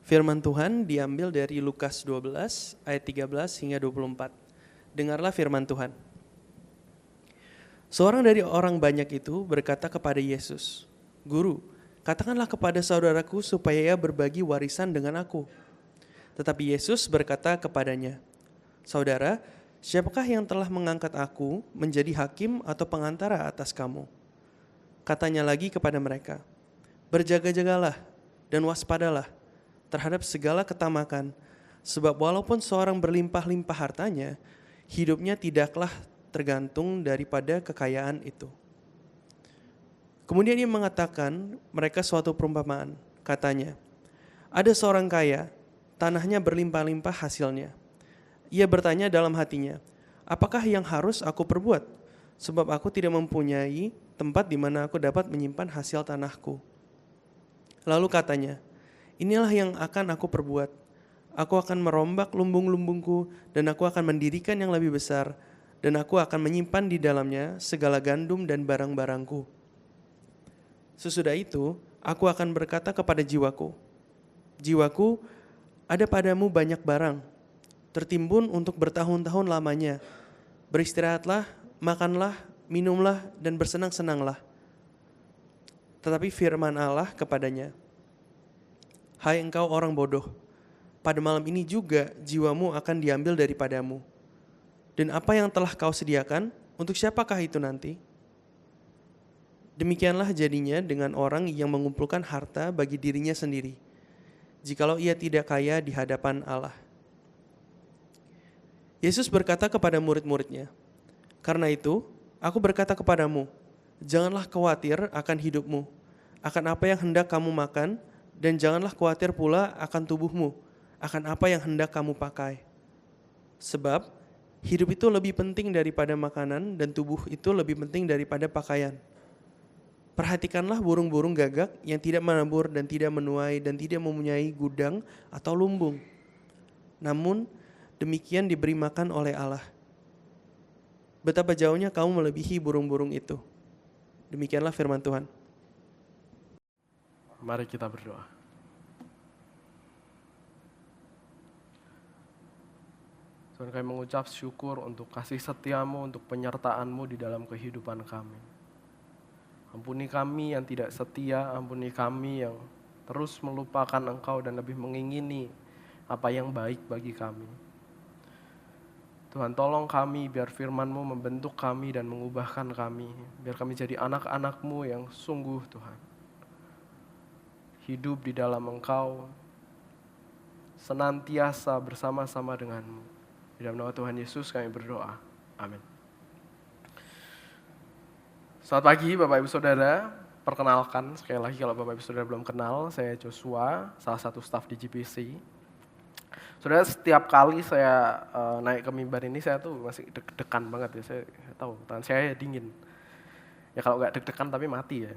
Firman Tuhan diambil dari Lukas 12 ayat 13 hingga 24. Dengarlah firman Tuhan. Seorang dari orang banyak itu berkata kepada Yesus, "Guru, katakanlah kepada saudaraku supaya ia berbagi warisan dengan aku." Tetapi Yesus berkata kepadanya, "Saudara, siapakah yang telah mengangkat aku menjadi hakim atau pengantara atas kamu?" Katanya lagi kepada mereka, "Berjaga-jagalah dan waspadalah terhadap segala ketamakan, sebab walaupun seorang berlimpah-limpah hartanya, hidupnya tidaklah tergantung daripada kekayaan itu." Kemudian ia mengatakan mereka suatu perumpamaan. Katanya, "Ada seorang kaya, tanahnya berlimpah-limpah hasilnya. Ia bertanya dalam hatinya, 'Apakah yang harus aku perbuat? Sebab aku tidak mempunyai tempat di mana aku dapat menyimpan hasil tanahku.' Lalu katanya, 'Inilah yang akan aku perbuat. Aku akan merombak lumbung-lumbungku dan aku akan mendirikan yang lebih besar, dan aku akan menyimpan di dalamnya segala gandum dan barang-barangku. Sesudah itu, aku akan berkata kepada jiwaku, jiwaku, ada padamu banyak barang, tertimbun untuk bertahun-tahun lamanya. Beristirahatlah, makanlah, minumlah, dan bersenang-senanglah.' Tetapi firman Allah kepadanya, 'Hai engkau orang bodoh, pada malam ini juga jiwamu akan diambil daripadamu. Dan apa yang telah kau sediakan, untuk siapakah itu nanti?' Demikianlah jadinya dengan orang yang mengumpulkan harta bagi dirinya sendiri, jikalau ia tidak kaya di hadapan Allah." Yesus berkata kepada murid-muridnya, "Karena itu, aku berkata kepadamu, janganlah khawatir akan hidupmu, akan apa yang hendak kamu makan, dan janganlah khawatir pula akan tubuhmu, akan apa yang hendak kamu pakai. Sebab hidup itu lebih penting daripada makanan, dan tubuh itu lebih penting daripada pakaian. Perhatikanlah burung-burung gagak yang tidak menabur dan tidak menuai dan tidak mempunyai gudang atau lumbung. Namun demikian diberi makan oleh Allah. Betapa jauhnya kamu melebihi burung-burung itu." Demikianlah firman Tuhan. Mari kita berdoa. Tuhan, kami mengucap syukur untuk kasih setiamu, untuk penyertaan-Mu di dalam kehidupan kami. Ampuni kami yang tidak setia, ampuni kami yang terus melupakan Engkau dan lebih mengingini apa yang baik bagi kami. Tuhan, tolong kami biar firman-Mu membentuk kami dan mengubahkan kami. Biar kami jadi anak-anak-Mu yang sungguh, Tuhan, hidup di dalam Engkau, senantiasa bersama-sama dengan-Mu. Di dalam nama Tuhan Yesus kami berdoa. Amin. Selamat pagi Bapak Ibu Saudara. Perkenalkan sekali lagi kalau Bapak Ibu Saudara belum kenal, saya Joshua, salah satu staf di GPC. Saudara, setiap kali saya naik ke mimbar ini saya tuh masih deg-degan banget ya. Saya tahu tangan saya dingin. Ya kalau nggak deg-degan tapi mati ya.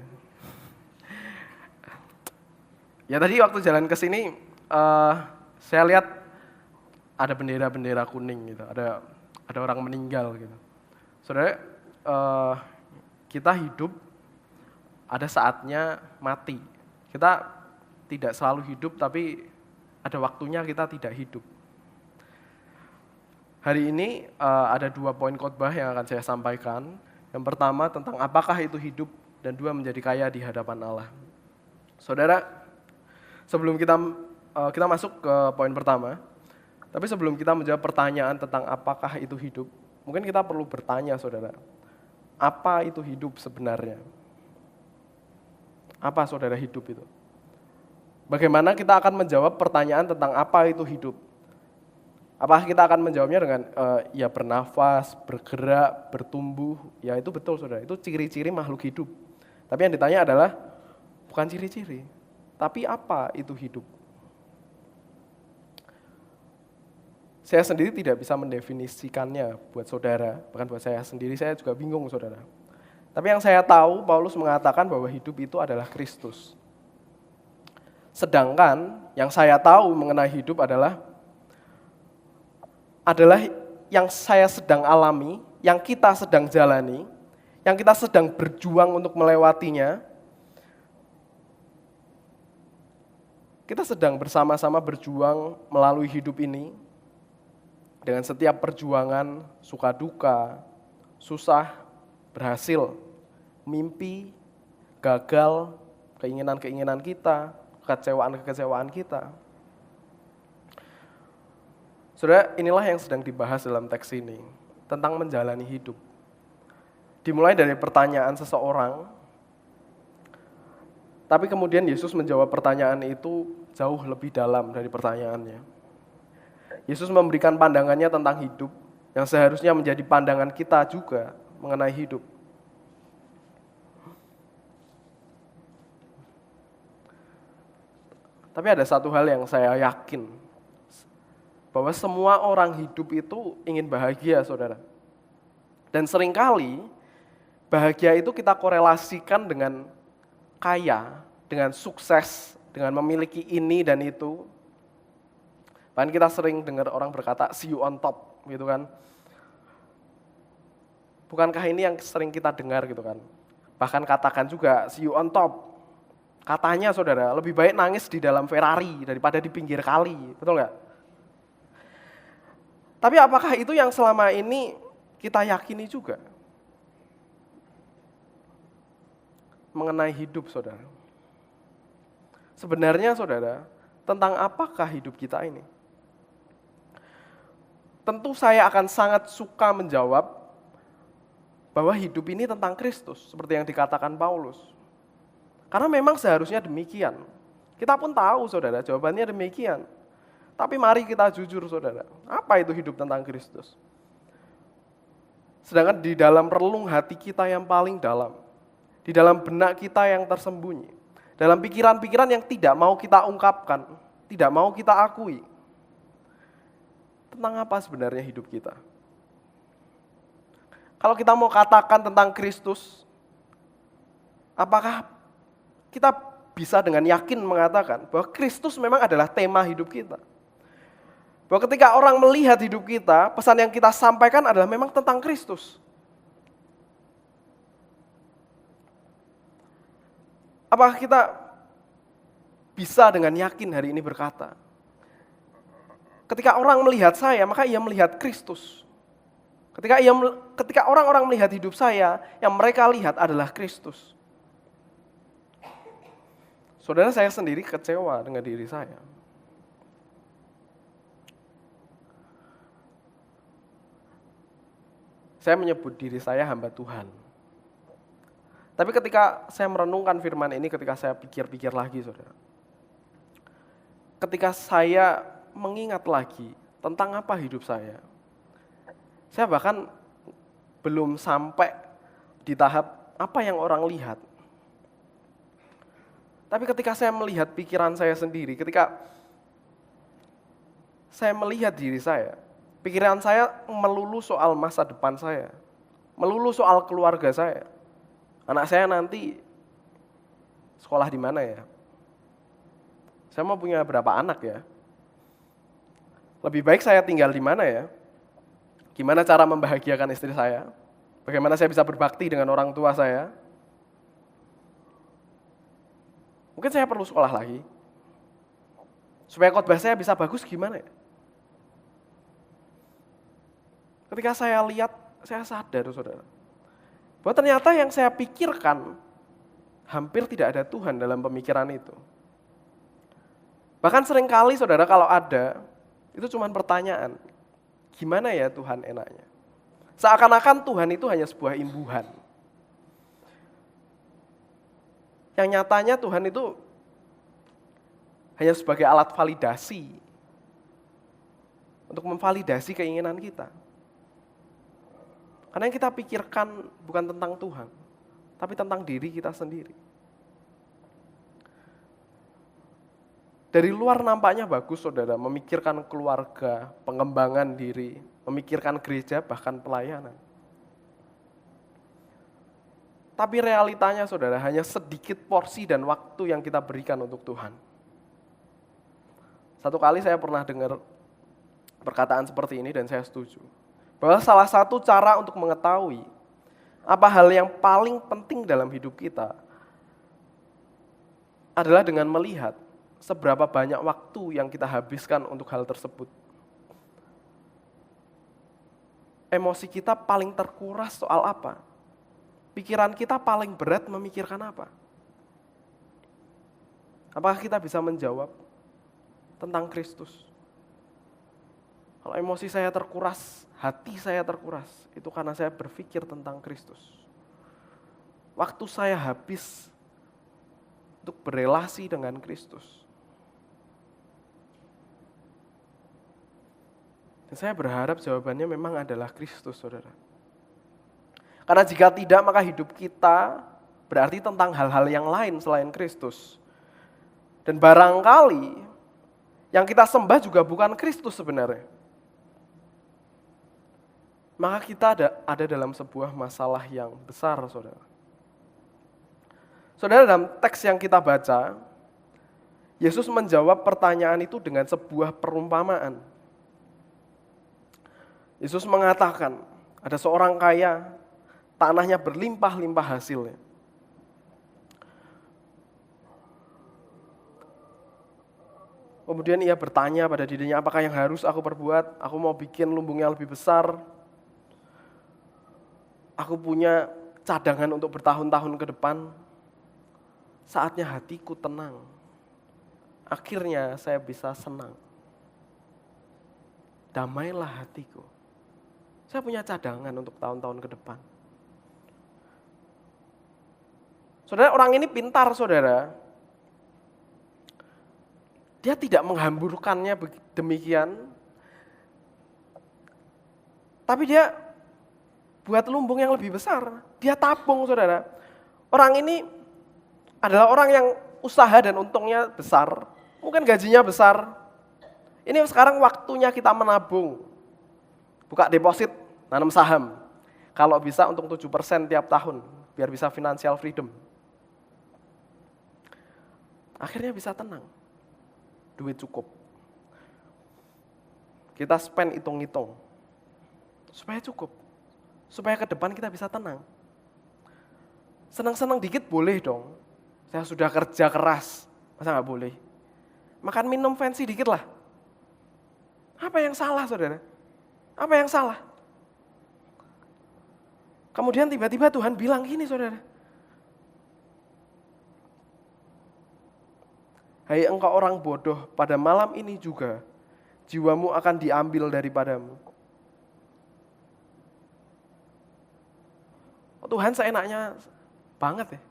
Ya tadi waktu jalan ke sini saya lihat ada bendera-bendera kuning gitu. Ada orang meninggal gitu. Saudara, kita hidup ada saatnya mati. Kita tidak selalu hidup, tapi ada waktunya kita tidak hidup. Hari ini ada 2 poin khotbah yang akan saya sampaikan. Yang pertama tentang apakah itu hidup, dan 2 menjadi kaya di hadapan Allah. Saudara, sebelum kita masuk ke poin pertama, tapi sebelum kita menjawab pertanyaan tentang apakah itu hidup, mungkin kita perlu bertanya, saudara, apa itu hidup sebenarnya? Apa saudara hidup itu? Bagaimana kita akan menjawab pertanyaan tentang apa itu hidup? Apakah kita akan menjawabnya dengan ya bernafas, bergerak, bertumbuh? Ya itu betul saudara, itu ciri-ciri makhluk hidup. Tapi yang ditanya adalah bukan ciri-ciri, tapi apa itu hidup? Saya sendiri tidak bisa mendefinisikannya buat saudara, bahkan buat saya sendiri saya juga bingung saudara. Tapi yang saya tahu, Paulus mengatakan bahwa hidup itu adalah Kristus. Sedangkan yang saya tahu mengenai hidup adalah yang saya sedang alami, yang kita sedang jalani, yang kita sedang berjuang untuk melewatinya. kita sedang bersama-sama berjuang melalui hidup ini dengan setiap perjuangan, suka duka, susah, berhasil, mimpi, gagal, keinginan-keinginan kita, kekecewaan-kekecewaan kita. Saudara, inilah yang sedang dibahas dalam teks ini, tentang menjalani hidup. Dimulai dari pertanyaan seseorang, tapi kemudian Yesus menjawab pertanyaan itu jauh lebih dalam dari pertanyaannya. Yesus memberikan pandangannya tentang hidup yang seharusnya menjadi pandangan kita juga mengenai hidup. Tapi ada satu hal yang saya yakin, bahwa semua orang hidup itu ingin bahagia, saudara. Dan seringkali bahagia itu kita korelasikan dengan kaya, dengan sukses, dengan memiliki ini dan itu. Bahkan kita sering dengar orang berkata, see you on top, gitu kan. Bukankah ini yang sering kita dengar gitu kan. Bahkan katakan juga, see you on top. Katanya saudara, lebih baik nangis di dalam Ferrari daripada di pinggir kali, betul nggak? Tapi apakah itu yang selama ini kita yakini juga? Mengenai hidup saudara. Sebenarnya saudara, tentang apakah hidup kita ini? Tentu saya akan sangat suka menjawab bahwa hidup ini tentang Kristus, seperti yang dikatakan Paulus. Karena memang seharusnya demikian. Kita pun tahu saudara, jawabannya demikian. Tapi mari kita jujur saudara, apa itu hidup tentang Kristus? Sedangkan di dalam relung hati kita yang paling dalam, di dalam benak kita yang tersembunyi, dalam pikiran-pikiran yang tidak mau kita ungkapkan, tidak mau kita akui, tentang apa sebenarnya hidup kita? Kalau kita mau katakan tentang Kristus, apakah kita bisa dengan yakin mengatakan bahwa Kristus memang adalah tema hidup kita? Bahwa ketika orang melihat hidup kita, pesan yang kita sampaikan adalah memang tentang Kristus. Apakah kita bisa dengan yakin hari ini berkata, ketika orang melihat saya, maka ia melihat Kristus. Ketika orang-orang melihat hidup saya, yang mereka lihat adalah Kristus. Saudara, saya sendiri kecewa dengan diri saya. Saya menyebut diri saya hamba Tuhan. Tapi ketika saya merenungkan firman ini, ketika saya pikir-pikir lagi, saudara. Ketika saya mengingat lagi tentang apa hidup saya bahkan belum sampai di tahap apa yang orang lihat. Tapi ketika saya melihat pikiran saya sendiri, ketika saya melihat diri saya, pikiran saya melulu soal masa depan saya, melulu soal keluarga saya. Anak saya nanti sekolah di mana ya? Saya mau punya berapa anak ya? Lebih baik saya tinggal di mana ya? Gimana cara membahagiakan istri saya? Bagaimana saya bisa berbakti dengan orang tua saya? Mungkin saya perlu sekolah lagi. Supaya khotbah saya bisa bagus gimana ya? Ketika saya lihat, saya sadar saudara, bahwa ternyata yang saya pikirkan hampir tidak ada Tuhan dalam pemikiran itu. Bahkan seringkali saudara kalau ada, itu cuma pertanyaan, gimana ya Tuhan enaknya? Seakan-akan Tuhan itu hanya sebuah imbuhan. Yang nyatanya Tuhan itu hanya sebagai alat validasi, untuk memvalidasi keinginan kita. Karena yang kita pikirkan bukan tentang Tuhan, tapi tentang diri kita sendiri. Dari luar nampaknya bagus saudara, memikirkan keluarga, pengembangan diri, memikirkan gereja, bahkan pelayanan. Tapi realitanya saudara, hanya sedikit porsi dan waktu yang kita berikan untuk Tuhan. Satu kali saya pernah dengar perkataan seperti ini dan saya setuju. Bahwa salah satu cara untuk mengetahui apa hal yang paling penting dalam hidup kita adalah dengan melihat seberapa banyak waktu yang kita habiskan untuk hal tersebut. Emosi kita paling terkuras soal apa? Pikiran kita paling berat memikirkan apa? Apakah kita bisa menjawab tentang Kristus? Kalau emosi saya terkuras, hati saya terkuras, itu karena saya berpikir tentang Kristus. Waktu saya habis untuk berelasi dengan Kristus. Dan saya berharap jawabannya memang adalah Kristus, saudara. Karena jika tidak, maka hidup kita berarti tentang hal-hal yang lain selain Kristus. Dan barangkali yang kita sembah juga bukan Kristus sebenarnya. Maka kita ada dalam sebuah masalah yang besar, saudara. Saudara, dalam teks yang kita baca, Yesus menjawab pertanyaan itu dengan sebuah perumpamaan. Yesus mengatakan, ada seorang kaya, tanahnya berlimpah-limpah hasilnya. Kemudian ia bertanya pada dirinya, apakah yang harus aku perbuat? Aku mau bikin lumbung yang lebih besar. Aku punya cadangan untuk bertahun-tahun ke depan. Saatnya hatiku tenang. Akhirnya saya bisa senang. Damailah hatiku. Saya punya cadangan untuk tahun-tahun ke depan. Saudara, orang ini pintar, saudara. Dia tidak menghamburkannya demikian. Tapi dia buat lumbung yang lebih besar. Dia tabung, saudara. Orang ini adalah orang yang usaha dan untungnya besar. Mungkin gajinya besar. Ini sekarang waktunya kita menabung. Buka deposit, nanam saham. Kalau bisa untung 7% tiap tahun. Biar bisa financial freedom. Akhirnya bisa tenang. Duit cukup. Kita spend hitung-hitung. Supaya cukup. Supaya ke depan kita bisa tenang. Senang-senang dikit boleh dong. Saya sudah kerja keras. Masa nggak boleh? Makan minum fancy dikit lah. Apa yang salah, saudara? Apa yang salah? Kemudian tiba-tiba Tuhan bilang gini, saudara. Hai engkau orang bodoh, pada malam ini juga jiwamu akan diambil daripadamu. Oh, Tuhan seenaknya banget ya.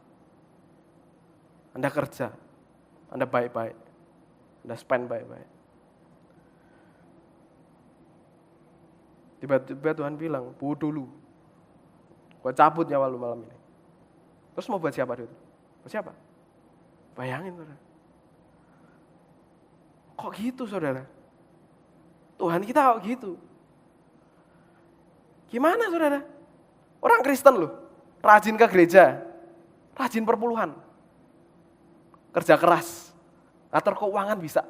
Anda kerja, Anda baik-baik, Anda spend baik-baik. Tiba-tiba Tuhan bilang, bodoh lu, gua cabut nyawa lu malam ini. Terus mau buat siapa itu? Buat siapa? Bayangin, saudara. Kok gitu, saudara? Tuhan kita kok gitu? Gimana, saudara? Orang Kristen loh, rajin ke gereja, rajin perpuluhan, kerja keras, ngatur keuangan bisa.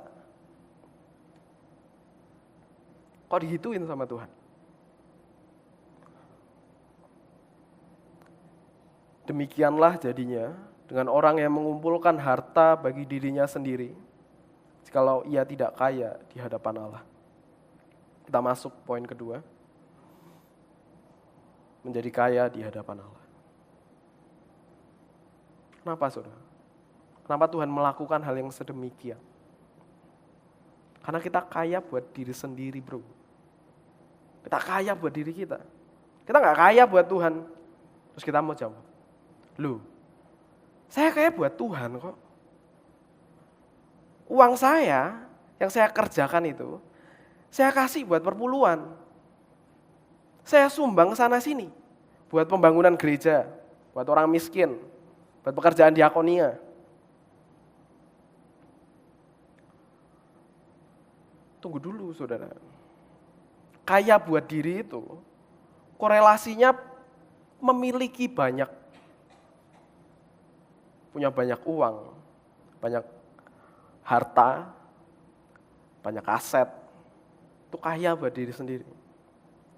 Kok digituin sama Tuhan? Demikianlah jadinya dengan orang yang mengumpulkan harta bagi dirinya sendiri, jikalau ia tidak kaya di hadapan Allah. Kita masuk poin kedua. Menjadi kaya di hadapan Allah. Kenapa, saudara? Kenapa Tuhan melakukan hal yang sedemikian? Karena kita kaya buat diri sendiri, bro. Kita kaya buat diri kita. Kita nggak kaya buat Tuhan. Terus kita mau jawab, loh, saya kaya buat Tuhan kok. Uang saya yang saya kerjakan itu, saya kasih buat perpuluhan. Saya sumbang sana sini buat pembangunan gereja, buat orang miskin, buat pekerjaan diakonia. Tunggu dulu, saudara. Kaya buat diri itu korelasinya memiliki banyak, punya banyak uang, banyak harta, banyak aset, itu kaya buat diri sendiri.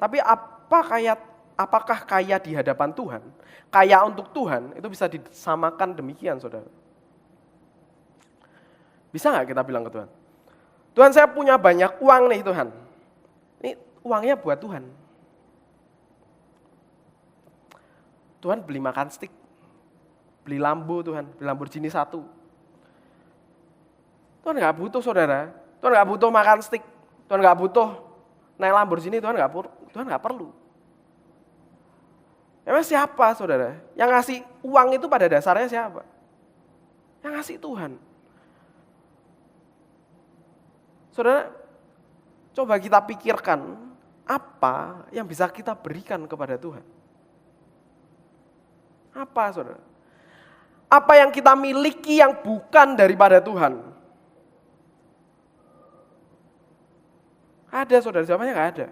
Tapi apakah kaya di hadapan Tuhan? Kaya untuk Tuhan itu bisa disamakan demikian, saudara. Bisa nggak kita bilang ke Tuhan, Tuhan saya punya banyak uang nih Tuhan. Ini uangnya buat Tuhan. Tuhan beli makan stick, beli Lambo Tuhan, beli Lamborghini 1. Tuhan nggak butuh saudara, Tuhan nggak butuh makan stick, Tuhan nggak butuh naik Lamborghini, Tuhan nggak perlu. Emang siapa saudara? Yang ngasih uang itu pada dasarnya siapa? Yang ngasih Tuhan. Saudara, coba kita pikirkan apa yang bisa kita berikan kepada Tuhan. Apa saudara? Apa yang kita miliki yang bukan daripada Tuhan? Ada saudara, jawabannya nggak ada.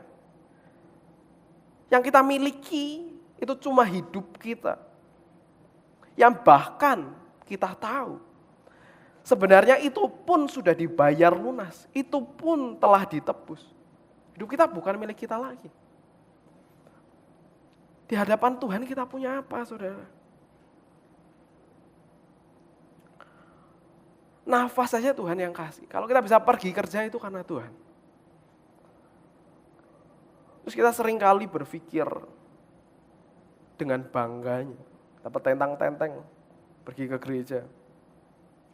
Yang kita miliki itu cuma hidup kita. Yang bahkan kita tahu, sebenarnya itu pun sudah dibayar lunas. Itu pun telah ditebus. Hidup kita bukan milik kita lagi. Di hadapan Tuhan kita punya apa, saudara? Nafas saja Tuhan yang kasih. Kalau kita bisa pergi kerja itu karena Tuhan. Terus kita seringkali berpikir dengan bangganya, dapat tentang-tenteng, pergi ke gereja.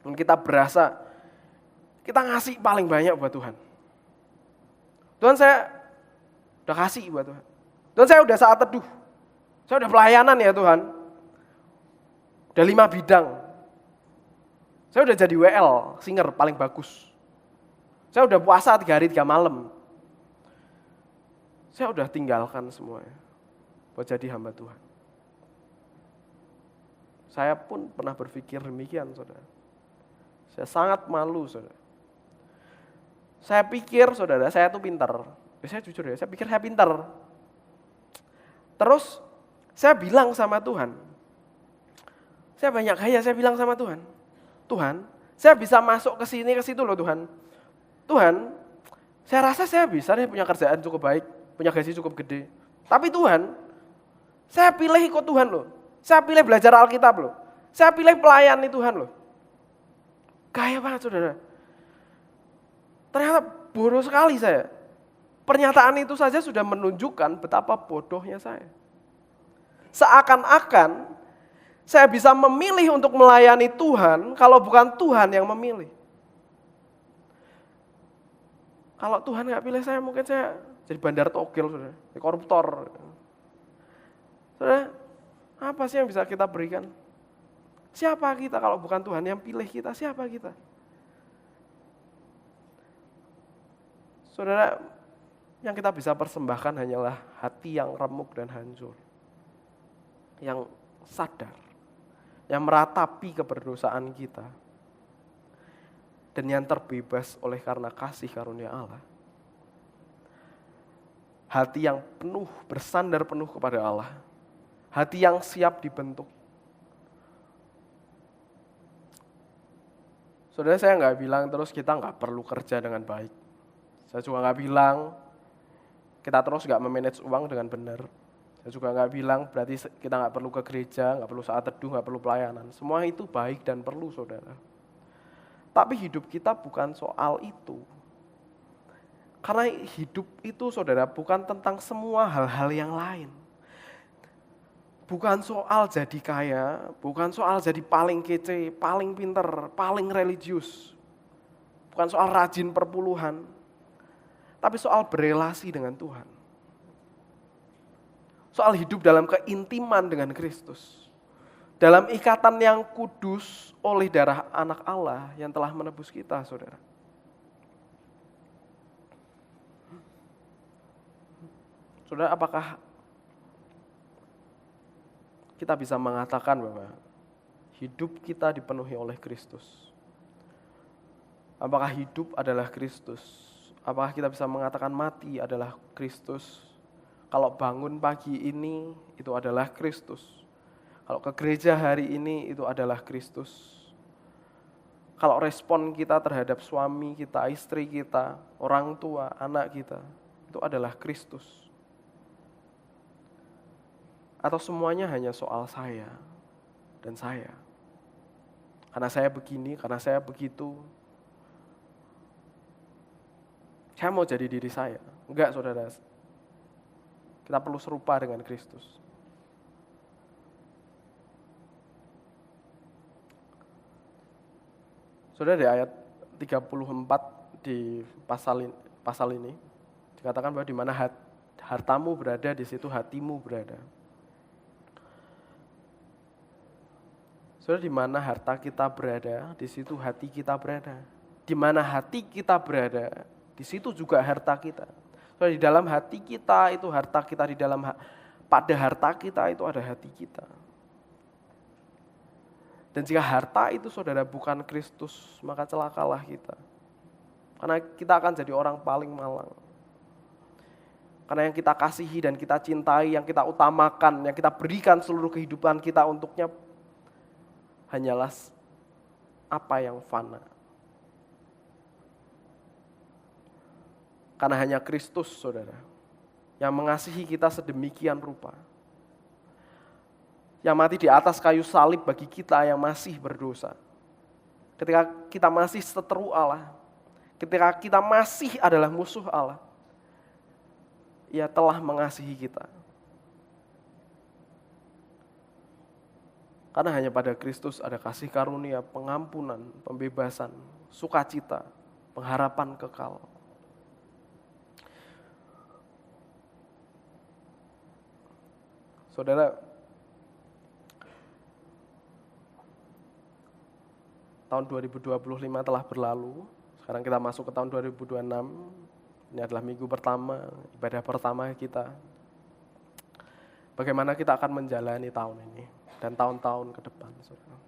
Dan kita berasa kita ngasih paling banyak buat Tuhan. Tuhan saya udah kasih buat Tuhan. Tuhan saya udah saat teduh. Saya udah pelayanan ya Tuhan. Udah 5 bidang. Saya udah jadi WL, singer paling bagus. Saya udah puasa 3 hari 3 malam. Saya udah tinggalkan semuanya buat jadi hamba Tuhan. Saya pun pernah berpikir demikian, saudara. Saya sangat malu, saudara. Saya pikir, saudara, saya tuh pintar. Saya jujur ya, saya pikir saya pintar. Terus, saya bilang sama Tuhan. Saya banyak gaya, saya bilang sama Tuhan. Tuhan, saya bisa masuk ke sini, ke situ loh Tuhan. Tuhan, saya rasa saya bisa nih punya kerjaan cukup baik, punya gaji cukup gede. Tapi Tuhan, saya pilih ikut Tuhan loh. Saya pilih belajar Alkitab loh. Saya pilih pelayani Tuhan loh. Gaya banget saudara. Ternyata bodoh sekali saya. Pernyataan itu saja sudah menunjukkan betapa bodohnya saya. Seakan-akan saya bisa memilih untuk melayani Tuhan kalau bukan Tuhan yang memilih. Kalau Tuhan nggak pilih saya, mungkin saya jadi bandar togel, saudara, jadi koruptor. Saudara, apa sih yang bisa kita berikan? Siapa kita kalau bukan Tuhan yang pilih kita? Siapa kita? Saudara, yang kita bisa persembahkan hanyalah hati yang remuk dan hancur. Yang sadar. Yang meratapi keberdosaan kita. Dan yang terbebas oleh karena kasih karunia Allah. Hati yang penuh, bersandar penuh kepada Allah. Hati yang siap dibentuk. Saudara, saya nggak bilang terus kita nggak perlu kerja dengan baik. Saya juga nggak bilang kita terus nggak memanage uang dengan benar. Saya juga nggak bilang berarti kita nggak perlu ke gereja, nggak perlu saat teduh, nggak perlu pelayanan. Semua itu baik dan perlu, saudara. Tapi hidup kita bukan soal itu. Karena hidup itu, saudara, bukan tentang semua hal-hal yang lain. Bukan soal jadi kaya, bukan soal jadi paling kece, paling pinter, paling religius. Bukan soal rajin perpuluhan, tapi soal berelasi dengan Tuhan. Soal hidup dalam keintiman dengan Kristus. Dalam ikatan yang kudus oleh darah anak Allah yang telah menebus kita, saudara. Saudara, apakah kita bisa mengatakan bahwa hidup kita dipenuhi oleh Kristus? Apakah hidup adalah Kristus? Apakah kita bisa mengatakan mati adalah Kristus? Kalau bangun pagi ini, itu adalah Kristus. Kalau ke gereja hari ini, itu adalah Kristus. Kalau respon kita terhadap suami kita, istri kita, orang tua, anak kita, itu adalah Kristus. Atau semuanya hanya soal saya dan saya. Karena saya begini, karena saya begitu. Saya mau jadi diri saya. Enggak, saudara. Kita perlu serupa dengan Kristus. Saudara, di ayat 34 di pasal ini dikatakan bahwa di mana hartamu berada, di situ hatimu berada. Saudara, di mana harta kita berada, di situ hati kita berada. Di mana hati kita berada, di situ juga harta kita. Saudara, di dalam hati kita itu harta kita, pada harta kita itu ada hati kita. Dan jika harta itu saudara bukan Kristus, maka celakalah kita. Karena kita akan jadi orang paling malang. Karena yang kita kasihi dan kita cintai, yang kita utamakan, yang kita berikan seluruh kehidupan kita untuknya, hanyalah apa yang fana. Karena hanya Kristus, saudara, yang mengasihi kita sedemikian rupa. Yang mati di atas kayu salib bagi kita yang masih berdosa. Ketika kita masih seteru Allah, ketika kita masih adalah musuh Allah, Ia telah mengasihi kita. Karena hanya pada Kristus ada kasih karunia, pengampunan, pembebasan, sukacita, pengharapan kekal. Saudara, tahun 2025 telah berlalu, sekarang kita masuk ke tahun 2026, ini adalah minggu pertama, ibadah pertama kita. Bagaimana kita akan menjalani tahun ini dan tahun-tahun ke depan, saudara?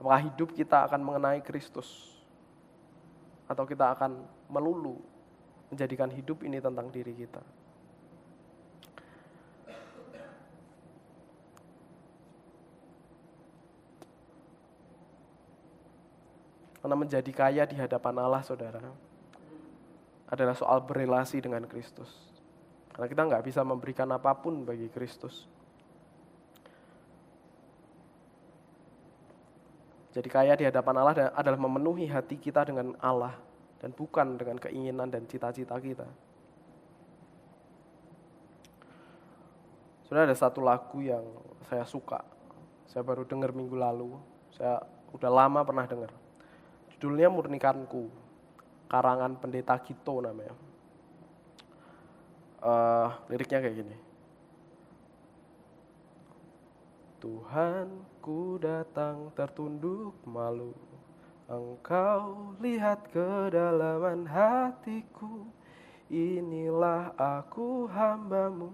Apakah hidup kita akan mengenai Kristus? Atau kita akan melulu menjadikan hidup ini tentang diri kita? Karena menjadi kaya di hadapan Allah, saudara, adalah soal berelasi dengan Kristus. Karena kita nggak bisa memberikan apapun bagi Kristus. Jadi kaya di hadapan Allah adalah memenuhi hati kita dengan Allah dan bukan dengan keinginan dan cita-cita kita. Saudara, ada satu lagu yang saya suka. Saya baru dengar minggu lalu. Saya udah lama pernah dengar. Judulnya Murnikanku, karangan Pendeta Gito namanya. Liriknya kayak gini. Tuhan, ku datang tertunduk malu, Engkau lihat kedalaman hatiku. Inilah aku hamba-Mu,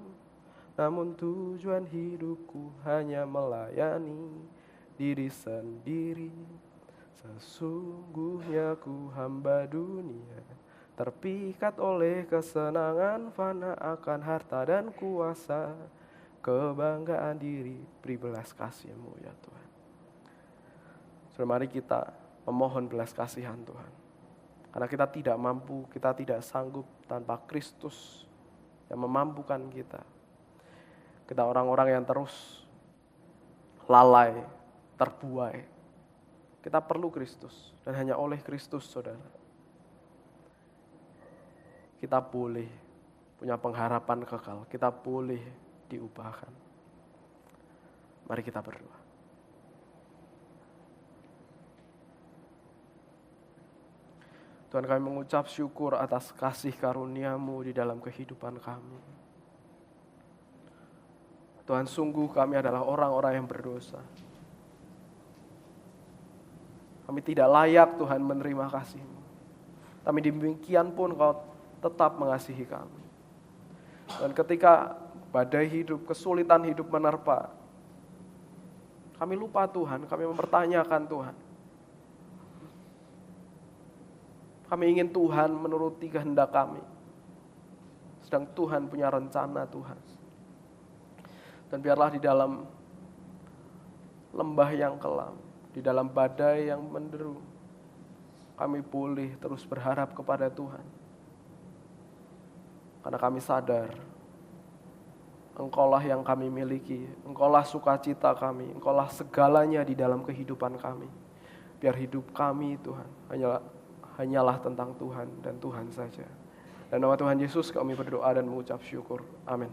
namun tujuan hidupku hanya melayani diri sendiri. Sesungguhnya ku hamba dunia, terpikat oleh kesenangan fana akan harta dan kuasa, kebanggaan diri, beri belas kasih-Mu ya Tuhan. Saudara, mari kita memohon belas kasihan Tuhan. Karena kita tidak mampu, kita tidak sanggup tanpa Kristus yang memampukan kita. Kita orang-orang yang terus lalai, terbuai. Kita perlu Kristus, dan hanya oleh Kristus, saudara, kita boleh punya pengharapan kekal, kita boleh diubahkan. Mari kita berdoa. Tuhan, kami mengucap syukur atas kasih karunia-Mu di dalam kehidupan kami. Tuhan, sungguh kami adalah orang-orang yang berdosa. Kami tidak layak, Tuhan, menerima kasih-Mu. Tapi demikian pun Kau tetap mengasihi kami. Dan ketika badai hidup, kesulitan hidup menerpa, kami lupa Tuhan, kami mempertanyakan Tuhan. Kami ingin Tuhan menuruti kehendak kami. Sedang Tuhan punya rencana, Tuhan. Dan biarlah di dalam lembah yang kelam, di dalam badai yang menderu, kami boleh terus berharap kepada Tuhan. Karena kami sadar, Engkaulah yang kami miliki, Engkaulah sukacita kami, Engkaulah segalanya di dalam kehidupan kami. Biar hidup kami, Tuhan, hanyalah tentang Tuhan dan Tuhan saja. Dalam nama Tuhan Yesus kami berdoa dan mengucap syukur. Amin.